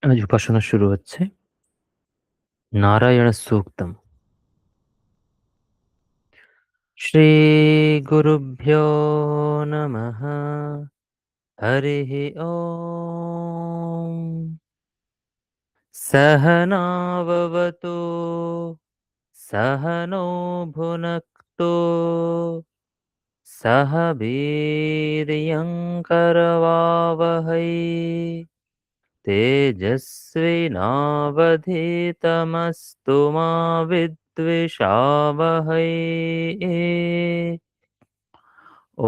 আজ উপাসনা শুরু হচ্ছে নারায়ণ সূক্তম। শ্রী গুরুভ্যো নমঃ। হরিঃ ওম। সহনাববতু সহনৌ ভুনক্তু সহ বীর্যং করবাবহৈ तेजस्विनावधीतमस्तु मा विद्विषावहै।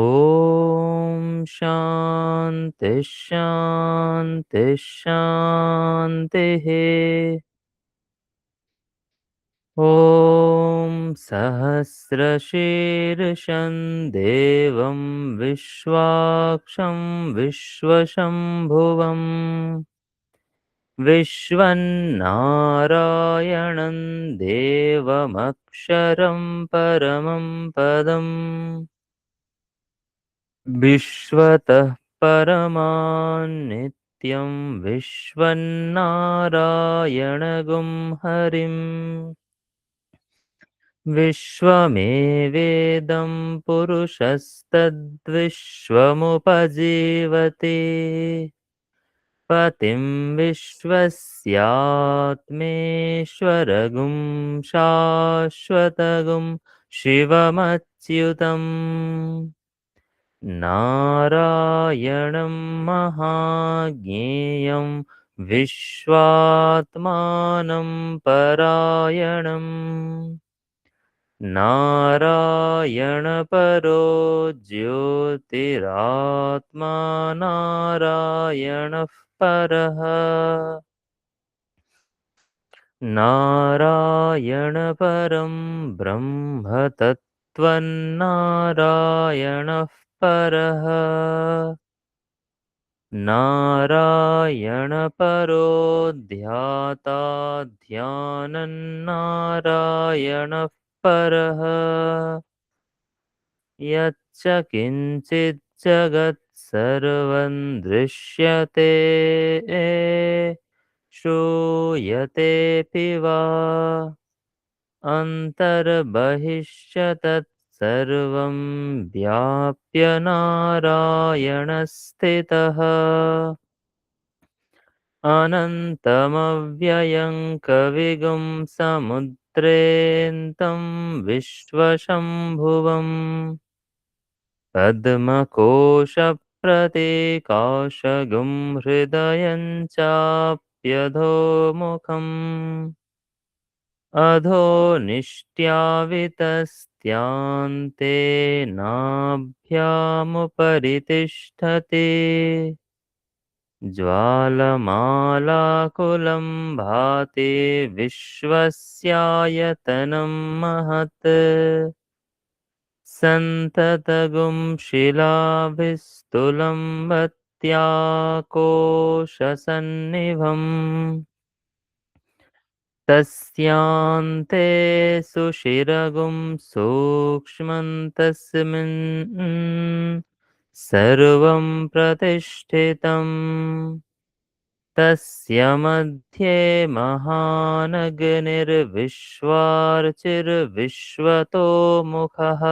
ॐ शान्ति शान्ति शान्तिः। ॐ सहस्रशीर्षं देवं विश्वाक्षं विश्वशम्भुवम् विश्वन्नारायणं देवमक्षरं परमं पदम् विश्वतः परमान्नित्यं विश्वन्नारायणगुं हरिम् विश्वमेवेदं पुरुषस्तद्विश्वमुपजीवति पतिं विश्वस्यात्मेश्वरगुं शाश्वतगुं शिवमच्युतम् नारायणं महाज्ञेयं विश्वात्मानं परायणम् नारायणपरो ज्योतिरात्मा नारायणः परः नारायणपरं ब्रह्म तत्त्वन्नारायणः परः नारायणपरो ध्याता ध्यानन्नारायणः परः यच्च किञ्चित् जगत् सर्वं दृश्यते श्रूयतेऽपि वा अन्तर्बहिश्च तत्सर्वं व्याप्य नारायणस्थितः अनन्तमव्ययं कविगुं समुद्रेऽन्तं विश्वशम्भुवम् पद्मकोशप्रतीकाशगुं हृदयं चाप्यधोमुखम् अधो निष्ट्यावितस्त्यान्ते नाभ्यामुपरि तिष्ठति ज्वालमालाकुलं भाति विश्वस्यायतनं महत् सन्ततगुं शिलाभिस्तुलं भत्याकोशसन्निभम् तस्यान्ते सुषिरगुं सूक्ष्मं तस्मिन् सर्वं प्रतिष्ठितम् तस्य मध्ये महानगनिर्विश्वार्चिर्विश्वतो मुखः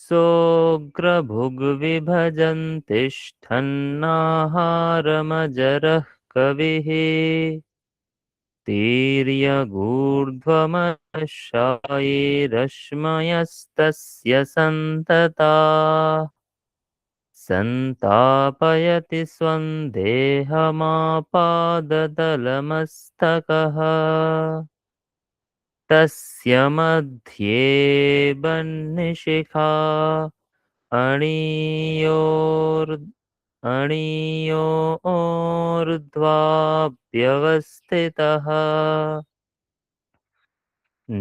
सोऽग्रभुग्विभजन् तिष्ठन्नाहारमजरः कविः तीर्यगूर्ध्वमशायिरश्मयस्तस्य सन्तता सन्तापयति स्वं देहमापादतलमस्तकः तस्य मध्ये बह्निशिखा अणियोर्ध्वाभ्यवस्थितः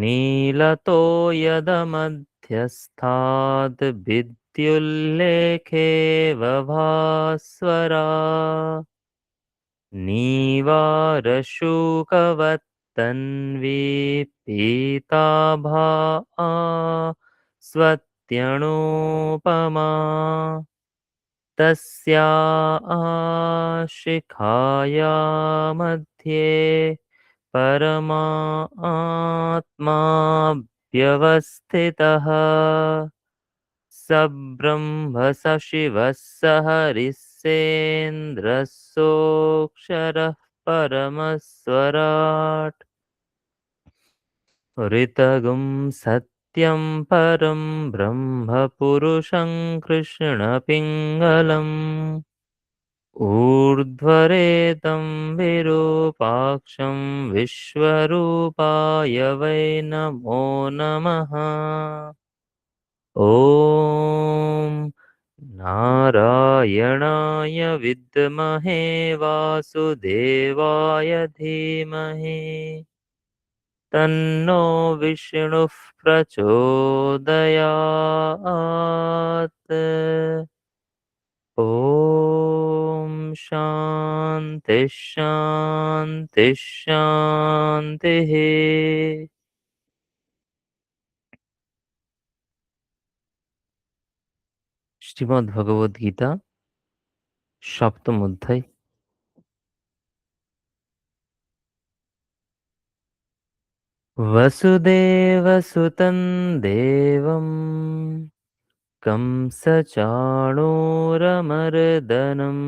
नीलतो यदमध्यस्थाद् विद्युल्लेखे वभास्वरा नीवारशूकवत्तन्वी पीताभा स्वत्यणूपमा तस्या शिखाया मध्ये परमात्मा व्यवस्थितः। स ब्रह्म स शिवः स हरिः सेन्द्रः सोऽक्षरः परमस्वराट्। ऋतगुं सत्यं परं ब्रह्म पुरुषं कृष्णपिङ्गलम्। ऊर्ध्वरेतं विरूपाक्षं विश्वरूपाय वै नमो नमः। ॐ नारायणाय विद्महे वासुदेवाय धीमहि तन्नो विष्णुः प्रचोदयात्। ॐ शान्ति शान्ति शान्तिः। श्रीमद्भगवद्गीता सप्तम अध्याय। वसुदेवसुतं देवं कंसचाणूरमर्दनं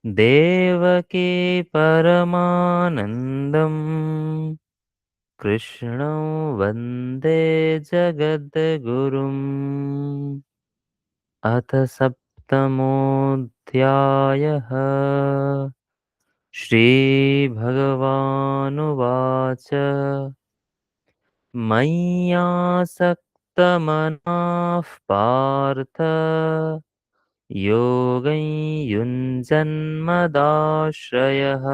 देवकी परमानन्दं कृष्णं वन्दे जगद्गुरुम्। अथ सप्तमोऽध्यायः। श्रीभगवानुवाच मय्यासक्तमनः पार्थ योगं युञ्जन्मदाश्रयः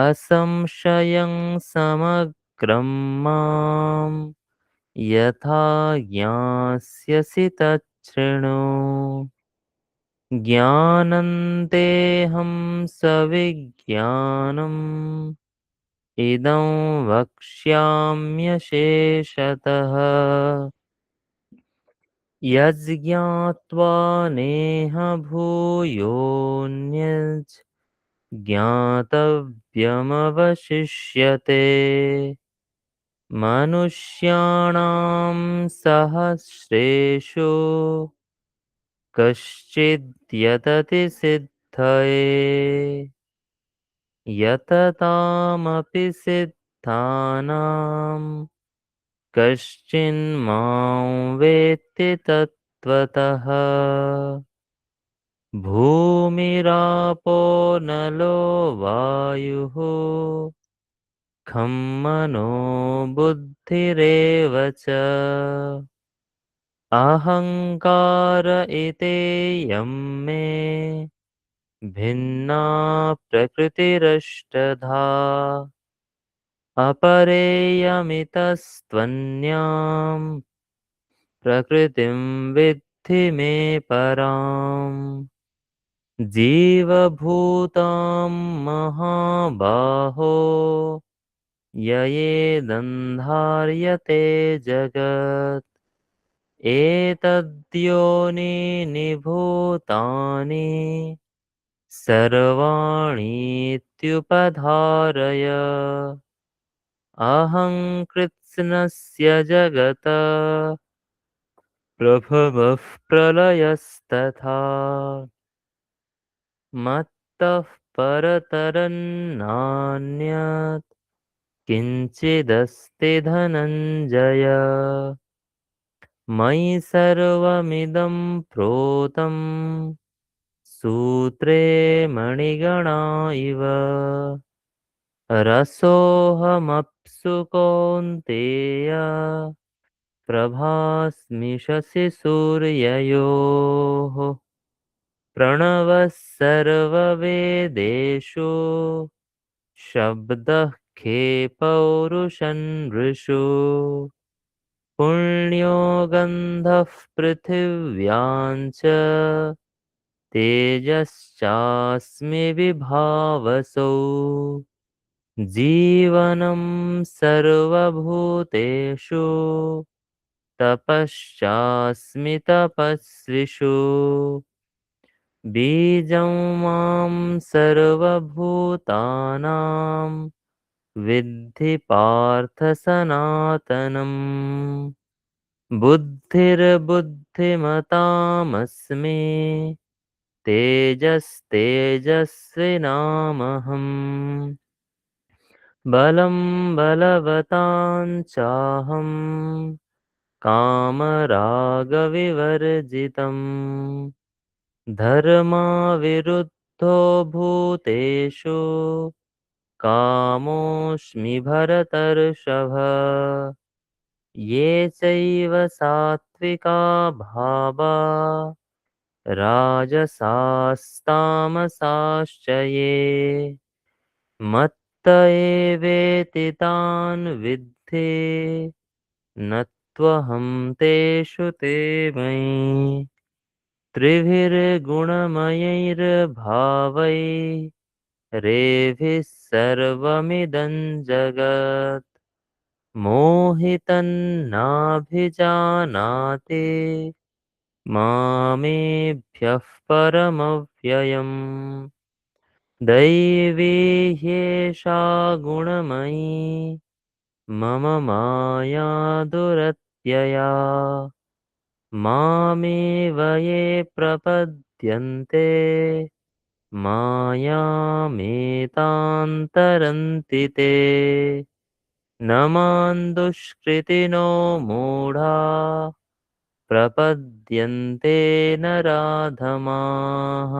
असंशयं समग्रं माम् यथा ज्ञास्यसि तच्छृणु। ज्ञानं सविज्ञानम् इदं वक्ष्याम्यशेषतः। यज्ञात्वा नेह भूयोऽन्यत् ज्ञातव्यमवशिष्यते। मनुष्याणां सहस्रेषु कश्चिद्यतति सिद्धये यततामपि सिद्धानां कश्चिन्मां वेत्ति तत्त्वतः। भूमिरापो नलो वायुः खं मनो बुद्धिरेव च अहङ्कार इतेयं मे भिन्ना प्रकृतिरष्टधा। अपरेयमितस्त्वन्याम् प्रकृतिं विद्धि मे पराम्। जीवभूतां महाबाहो ययेदन्धार्यते जगत् एतद्योनीनि भूतानि सर्वाणीत्युपधारय। अहं कृत्स्नस्य जगतः प्रभवः प्रलयस्तथा मत्तः परतरं नान्यत् किञ्चिदस्ति धनञ्जय। मयि सर्वमिदं प्रोतं सूत्रे मणिगणा इव। रसोऽहमप्सु कौन्तेय प्रभास्मि शशिसूर्ययोः। प्रणवः सर्ववेदेषु शब्दः खे पौरुषनृषु। पुण्यो गन्धः पृथिव्यां च तेजश्चास्मि विभावसौ। जीवनं सर्वभूतेषु तपश्चास्मि तपस्विषु बीजं मां सर्वभूतानां विद्धि पार्थ सनातनम् बुद्धिर्बुद्धिमतामस्मि तेजस्तेजस्विनामहम् बलं बलवतां चाहं कामरागविवर्जितम् धर्माविरुद्धो भूतेषु कामोऽस्मि भरतर्षभ ये चैव सात्विका भावा राजसास्तामसाश्च ये मत्त एवेति तान् विद्धि न त्वहं तेषु ते मयि त्रिभिर्गुणमयैर्भावैः रेभिः सर्वमिदं जगत् मोहितन्नाभिजानाति मामेभ्यः परमव्ययम् दैवी ह्येषा गुणमयी मम माया दुरत्यया मामेव ये प्रपद्यन्ते मायामेतां ते न मां दुष्कृतिनो मूढा प्रपद्यन्ते नराधमाः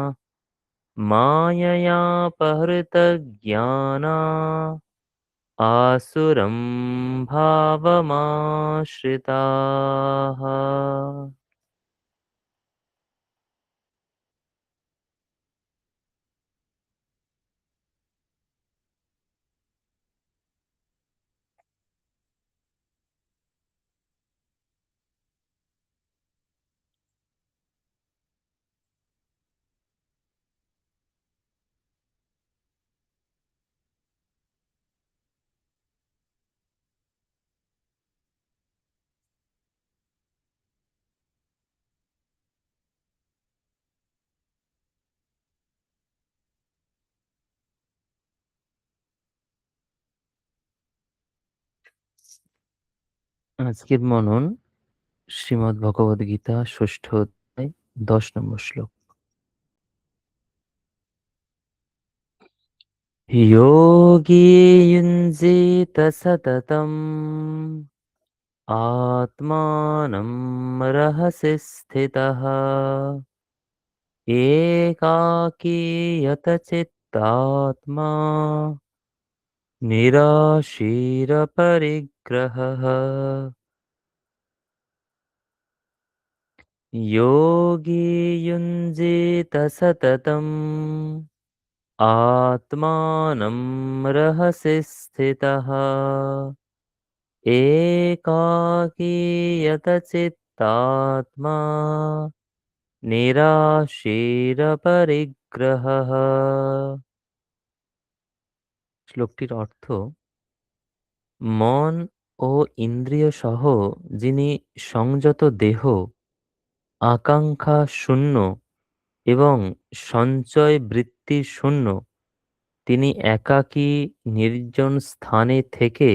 माययापहृतज्ञाना आसुरं भावमाश्रिताः। আজকের মনন শ্রীমদ্ ভগবদ গীতা ষষ্ঠ অধ্যায় 10 নম্বর শ্লোক। योगी युञ्जीत सततम् आत्मानं रहसि स्थितः एकाकीयत चित्तात्मा निराशीरपरिग्रहः योगी युञ्जीत सततम् आत्मानं रहसि स्थितः एकाकीयत चित्तात्मा নিরাশীরপরিগ্রহঃ। শ্লোকটির অর্থ, মন ও ইন্দ্রিয় সহ যিনি সংযত দেহ, আকাঙ্ক্ষা শূন্য এবং সঞ্চয় বৃত্তি শূন্য, তিনি একাকী নির্জন স্থানে থেকে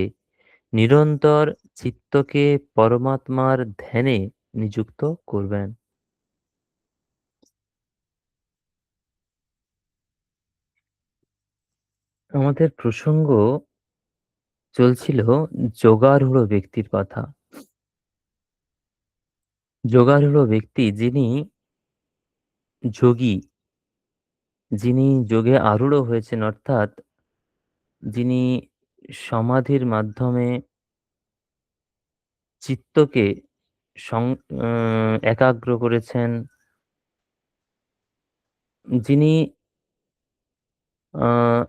নিরন্তর চিত্তকে পরমাত্মার ধ্যানে নিযুক্ত করবেন। আমাদের প্রসঙ্গ চলছিল যোগারূঢ় ব্যক্তির কথা। যোগারূঢ় ব্যক্তি যিনি যোগী, যিনি যোগে আরূঢ় হয়েছেন, অর্থাৎ যিনি সমাধির মাধ্যমে চিত্তকে একাগ্র করেছেন, যিনি আহ,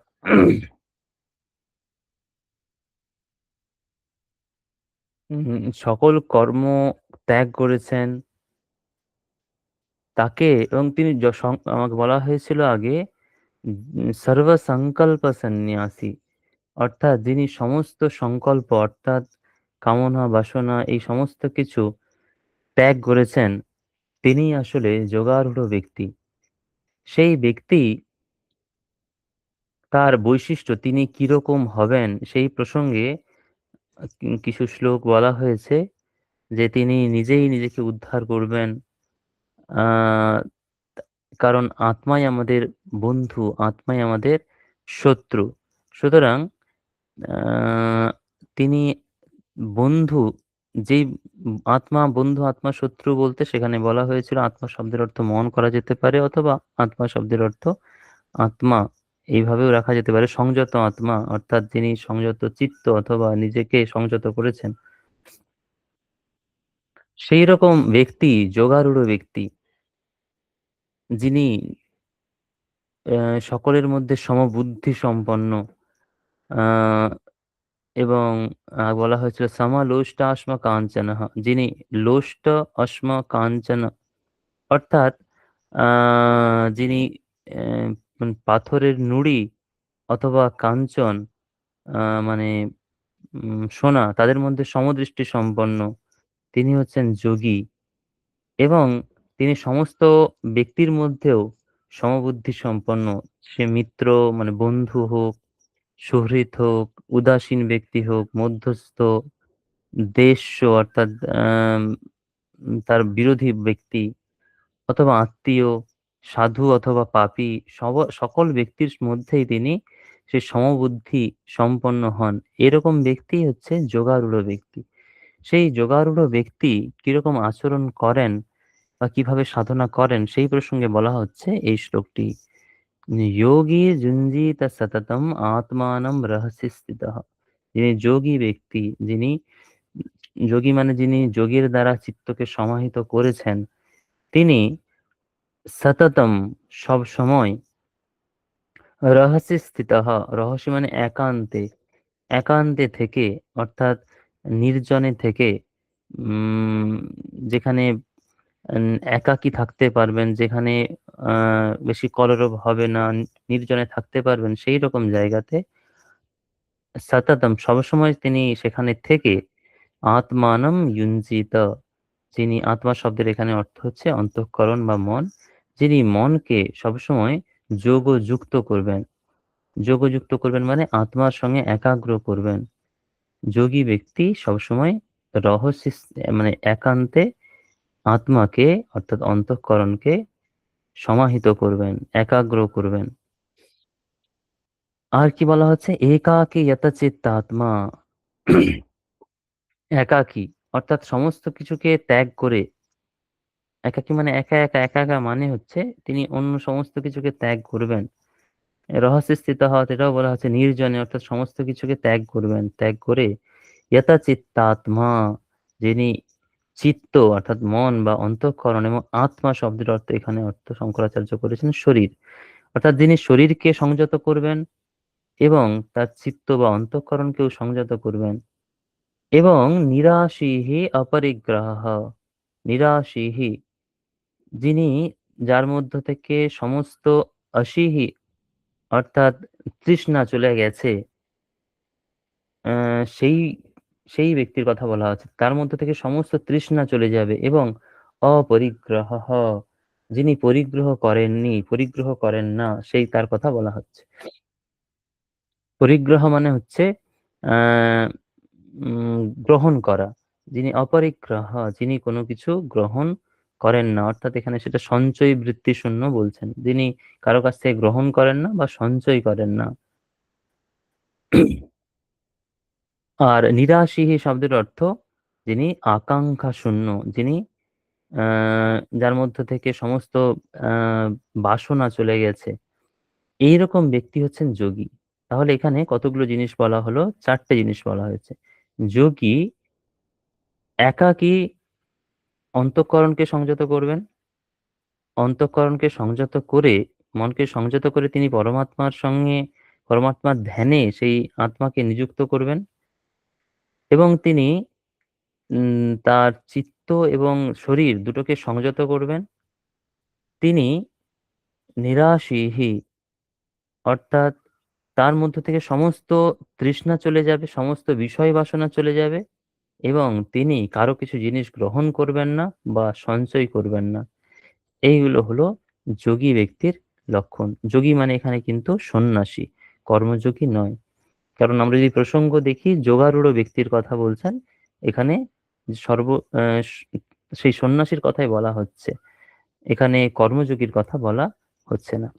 সকল কর্ম ত্যাগ করেছেন তাকে, এবং তিনি আমাকে বলা হয়েছিল আগে সর্বসংকল্প সন্ন্যাসী, অর্থাৎ যিনি সমস্ত সংকল্প অর্থাৎ কামনা বাসনা এই সমস্ত কিছু ত্যাগ করেছেন, তিনি আসলে যোগারূঢ় ব্যক্তি। সেই ব্যক্তি, তার বৈশিষ্ট্য, তিনি কিরকম হবেন সেই প্রসঙ্গে কিছু শ্লোক বলা হয়েছে, যে তিনি নিজেই নিজেকে উদ্ধার করবেন। আহ কারণ আত্মাই আমাদের বন্ধু, আত্মাই আমাদের শত্রু। সুতরাং আহ তিনি বন্ধু, যেই আত্মা বন্ধু আত্মা শত্রু বলতে সেখানে বলা হয়েছিল আত্মা শব্দের অর্থ মন করা যেতে পারে, অথবা আত্মা শব্দের অর্থ আত্মা এইভাবেও রাখা যেতে পারে, সংযত আত্মা, অর্থাৎ যিনি সংযত চিত্ত অথবা নিজেকে সংযত করেছেন, সেই রকম ব্যক্তি যোগারূঢ় ব্যক্তি, যিনি সকলের মধ্যে সমবুদ্ধি সম্পন্ন, আহ, এবং বলা হয়েছিল সমা লোষ্ট আস্ম কাঞ্চন, যিনি লোষ্ট অস্ম কাঞ্চন, অর্থাৎ যিনি পাথরের নুড়ি অথবা কাঞ্চন, মানে সোনা, তাদের মধ্যে সমদৃষ্টি সম্পন্ন, তিনি হচ্ছেন যোগী। এবং তিনি সমস্ত ব্যক্তির মধ্যেও সমবুদ্ধি সম্পন্ন। সে মিত্র মানে বন্ধু হোক, সুহৃদ হোক, উদাসীন ব্যক্তি হোক, মধ্যস্থ, দেশ্য অর্থাৎ আম, তার বিরোধী ব্যক্তি, অথবা আত্মীয়, সাধু অথবা পাপী, সকল ব্যক্তির মধ্যেই তিনি সেই সমবুদ্ধি সম্পন্ন হন। এরকম ব্যক্তি হচ্ছে যোগারূঢ় ব্যক্তি। সেই যোগারূঢ় ব্যক্তি কিরকম আচরণ করেন বা কিভাবে সাধনা করেন সেই প্রসঙ্গে বলা হচ্ছে এই শ্লোকটি। যোগী যুঞ্জিত সততম আত্মানম রহস্য স্থিতঃ। যিনি যোগী ব্যক্তি, যিনি যোগী মানে যিনি যোগের দ্বারা চিত্তকে সমাহিত করেছেন, তিনি সততম সব সময়, রহস্যে স্থিতঃ, রহস্য মানে একান্তে, একান্তে থেকে, অর্থাৎ নির্জনে থেকে, উম যেখানে একাকী থাকতে পারবেন, যেখানে বেশি কলরব হবে না, নির্জনে থাকতে পারবেন, সেই রকম জায়গাতে সততম সবসময় তিনি সেখানে থেকে, আত্মানম ইউঞ্জিত, যিনি, আত্মা শব্দের এখানে অর্থ হচ্ছে অন্তঃকরণ বা মন, যিনি মনকে সবসময় যোগযুক্ত করবেন। যোগযুক্ত করবেন মানে আত্মার সঙ্গে একাগ্র করবেন। যোগী ব্যক্তি সবসময় রহস্য মানে একান্তে আত্মাকে অর্থাৎ অন্তঃকরণকে সমাহিত করবেন, একাগ্র করবেন। আর কি বলা হচ্ছে, একাকী যতচিত্ত আত্মা, একাকী অর্থাৎ সমস্ত কিছুকে ত্যাগ করে, একাকী মানে একা একা, একা একা মানে হচ্ছে তিনি অন্য সমস্ত কিছুকে ত্যাগ করবেন। রহস্য স্থিত হওয়া, এটাও বলা হচ্ছে নির্জনে, অর্থাৎ সমস্ত কিছুকে ত্যাগ করবেন, ত্যাগ করে যতচিত্তাত্মা, যিনি চিত্ত অর্থাৎ মন বা অন্তঃকরণ, এবং আত্মা শব্দের অর্থ এখানে অর্থ শঙ্করাচার্য করেছেন শরীর, অর্থাৎ যিনি শরীরকে সংযত করবেন এবং তার চিত্ত বা অন্তঃকরণকেও সংযত করবেন। এবং নিরাশীহি অপরিগ্রহ, নিরাশীহি, যিনি, যার মধ্য থেকে সমস্ত অসীহি অর্থাৎ তৃষ্ণা চলে গেছে, সেই সেই ব্যক্তির কথা বলা হচ্ছে, তার মধ্য থেকে সমস্ত তৃষ্ণা চলে যাবে। এবং অপরিগ্রহ, যিনি পরিগ্রহ করেননি, পরিগ্রহ করেন না, সেই তার কথা বলা হচ্ছে। পরিগ্রহ মানে হচ্ছে আহ গ্রহণ করা। যিনি অপরিগ্রহ, যিনি কোনো কিছু গ্রহণ করেন না, অর্থাৎ এখানে সেটা সঞ্চয় বৃত্তি শূন্য বলছেন, যিনি কারো কাছ থেকে গ্রহণ করেন না বা সঞ্চয় করেন না। আর নিরাশীহী শব্দের অর্থ যিনি আকাঙ্ক্ষা শূন্য, যিনি যার মধ্য থেকে সমস্ত বাসনা চলে গেছে, এইরকম ব্যক্তি হচ্ছেন যোগী। তাহলে এখানে কতগুলো জিনিস বলা হলো, চারটে জিনিস বলা হয়েছে। যোগী একাকী অন্তঃকরণকে সংযত করবেন, অন্তঃকরণকে সংযত করে, মনকে সংযত করে তিনি পরমাত্মার সঙ্গে, পরমাত্মার ধ্যানে সেই আত্মাকে নিযুক্ত করবেন। এবং তিনি তার চিত্ত এবং শরীর দুটোকে সংযত করবেন। তিনি নিরাশীহী, অর্থাৎ তার মধ্য থেকে সমস্ত তৃষ্ণা চলে যাবে, সমস্ত বিষয় বাসনা চলে যাবে, এবং তিনি কারো কিছু জিনিস গ্রহণ করবেন না বা সঞ্চয় করবেন না। এইগুলো হলো যোগী ব্যক্তির লক্ষণ। যোগী মানে এখানে কিন্তু সন্ন্যাসী, কর্মযোগী নয়। কারণ আমরা যদি প্রসঙ্গ দেখি, যোগারূঢ় ব্যক্তির কথা বলছেন এখানে। সর্ব আহ, স- সেই সন্ন্যাসীর কথাই বলা হচ্ছে, এখানে কর্মযোগীর কথা বলা হচ্ছে না।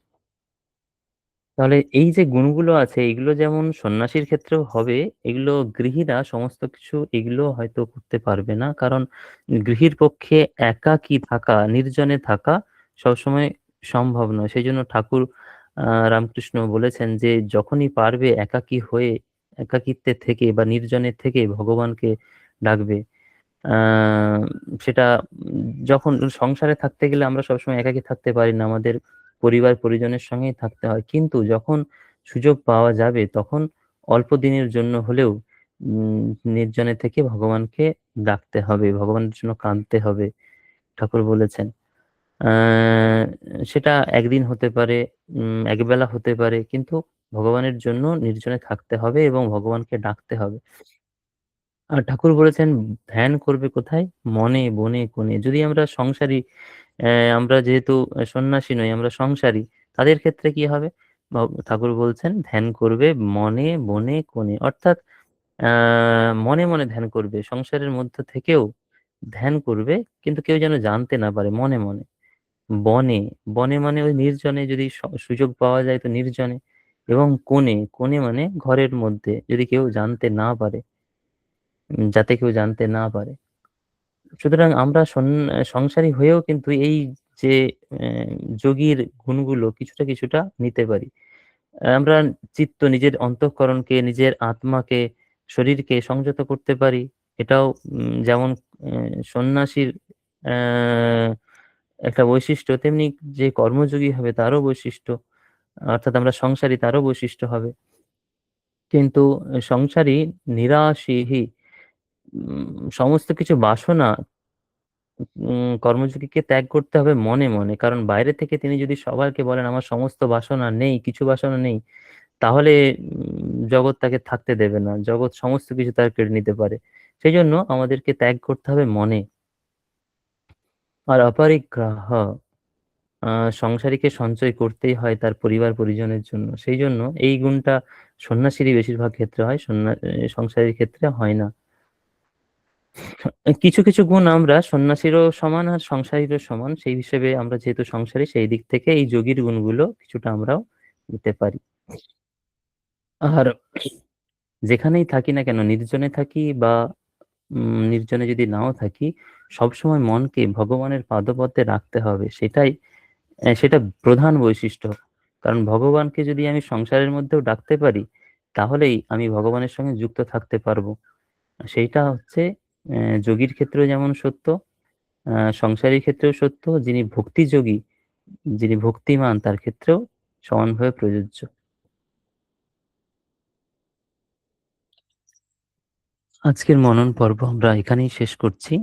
তাহলে এই যে গুণগুলো আছে, এগুলো যেমন সন্ন্যাসীর ক্ষেত্রেও হবে, এগুলো গৃহীরা সমস্ত কিছু এগুলো হয়তো করতে পারবে না। কারণ গৃহীর পক্ষে একাকী থাকা, নির্জনে থাকা সবসময় সম্ভব নয়। সেই জন্য ঠাকুর রামকৃষ্ণ বলেছেন যে যখনই পারবে একাকী হয়ে, একাকিত্বে থেকে বা নির্জনে থেকে ভগবানকে ডাকবে। আহ সেটা যখন সংসারে থাকতে গেলে আমরা সবসময় একাকী থাকতে পারি না, আমাদের পরিবার পরিজনের সঙ্গেই থাকতে হয়। কিন্তু যখন সুযোগ পাওয়া যাবে তখন অল্প দিনের জন্য হলেও উম নির্জনে থেকে ভগবানকে ডাকতে হবে, ভগবানের জন্য কাঁদতে হবে। ঠাকুর বলেছেন আহ সেটা একদিন হতে পারে, একবেলা হতে পারে, কিন্তু ভগবানের জন্য নির্জনে থাকতে হবে এবং ভগবানকে ডাকতে হবে। আর ঠাকুর বলেছেন ধ্যান করবে কোথায়? মনে বনে কোণে। যদি আমরা সংসারী, আমরা যেহেতু সন্ন্যাসী নই, আমরা সংসারী, তাদের ক্ষেত্রে কি হবে? ঠাকুর বলছেন ধ্যান করবে মনে বনে কোণে। অর্থাৎ মনে মনে ধ্যান করবে, সংসারের মধ্য থেকেও ধ্যান করবে, কিন্তু কেউ যেন জানতে না পারে, মনে মনে। বনে, বনে মানে ওই নির্জনে, যদি সুযোগ পাওয়া যায় তো নির্জনে। এবং কোণে, কোণে মানে ঘরের মধ্যে, যদি কেউ জানতে না পারে, যাতে কেউ জানতে না পারে। সুতরাং আমরা সংসারী হয়েও কিন্তু এই যে যোগীর গুণগুলো কিছুটা কিছুটা নিতে পারি। আমরা নিজের অন্তঃকরণকে, নিজের আত্মাকে, শরীরকে সংযত করতে পারি। এটাও যেমন সন্ন্যাসীর আহ, একটা বৈশিষ্ট্য, তেমনি যে কর্মযোগী হবে তারও বৈশিষ্ট্য, অর্থাৎ আমরা সংসারী তারও বৈশিষ্ট্য হবে। কিন্তু সংসারী নিরাশীহি, সমস্ত কিছু বাসনা কর্মযোগীকে ত্যাগ করতে হবে মনে মনে। কারণ বাইরে থেকে তিনি যদি সবাইকে বলেন আমার সমস্ত বাসনা নেই, কিছু বাসনা নেই, তাহলে জগৎ তাকে থাকতে দেবে না, জগৎ সমস্ত কিছু তার কেড়ে নিতে পারে। সেই জন্য আমাদেরকে ত্যাগ করতে হবে মনে। আর অপরিগ্রহ, সংসারীকে সঞ্চয় করতেই হয় তার পরিবার পরিজনের জন্য। সেই জন্য এই গুণটা সন্ন্যাসীরই বেশিরভাগ ক্ষেত্রে হয়, সংসারীর ক্ষেত্রে হয় না। কিছু কিছু গুণ আমরা সন্ন্যাসীরও সমান আর সংসারীরও সমান, সেই হিসেবে আমরা যেহেতু সংসারী, সেই দিক থেকে এই যোগীর গুণগুলো কিছুটা আমরাও নিতে পারি। আর যেখানেই থাকি না কেন, নির্জনে থাকি বা নির্জনে যদি নাও থাকি, সবসময় মনকে ভগবানের পাদপদ্মে রাখতে হবে। সেটা প্রধান বৈশিষ্ট্য। কারণ ভগবানকে যদি আমি সংসারের মধ্যেও ডাকতে পারি, তাহলেই আমি ভগবানের সঙ্গে যুক্ত থাকতে পারবো। সেইটা হচ্ছে যোগীর ক্ষেত্রেও যেমন সত্য, সংসারীর ক্ষেত্রেও সত্য, যিনি ভক্তিযোগী, যিনি ভক্তিমান, তার ক্ষেত্রেও সমানভাবে প্রযোজ্য। আজকের মনন পর্ব আমরা এখানেই শেষ করছি।